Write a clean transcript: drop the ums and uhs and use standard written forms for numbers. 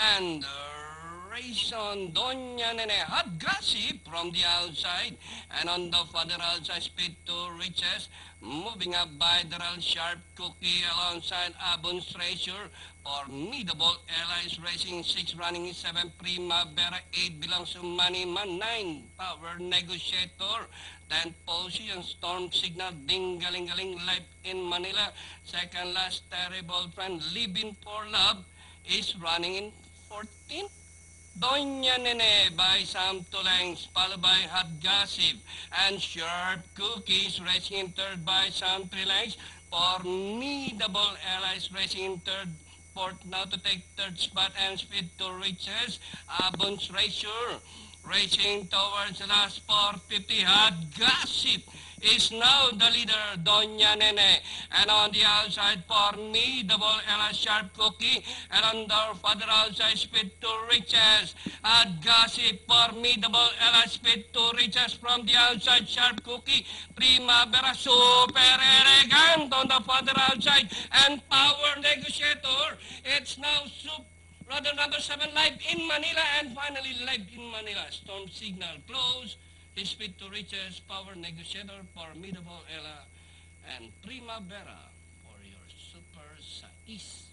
and Rayson Doña Nene had gossip from the outside and on the father outside speed to riches, moving up by Daryl Sharp Cookie alongside Abon's Treasure, formidable allies racing 6 running 7 Primavera 8 belongs to Money Man 9 Power Negotiator 10 position Storm Signal Ding Galing Galing Life in Manila second last Terrible Friend Living for Love is running in 14th. Doña Nene by Sam Tulengs, followed by Hot Gossip, and Sharp Cookies racing in third by Sam Trilangs. Formidable Allies racing in third, fourth now to take third spot and speed to riches. Abon's Razor racing towards the last 450. Hot Gossip is now the leader, Doña Nene. And on the outside, formidable Ella Sharp Cookie. And on the further outside, speed to riches. At Gossip, formidable Ella speed to riches from the outside, Sharp Cookie. Primavera, super elegant on the further outside. And Power Negotiator, it's now super. Rather number 7 live in Manila and finally live in Manila. Storm Signal close. His speed to riches, Power Negotiator, Formidable Ella, and Primavera for your Super Sais.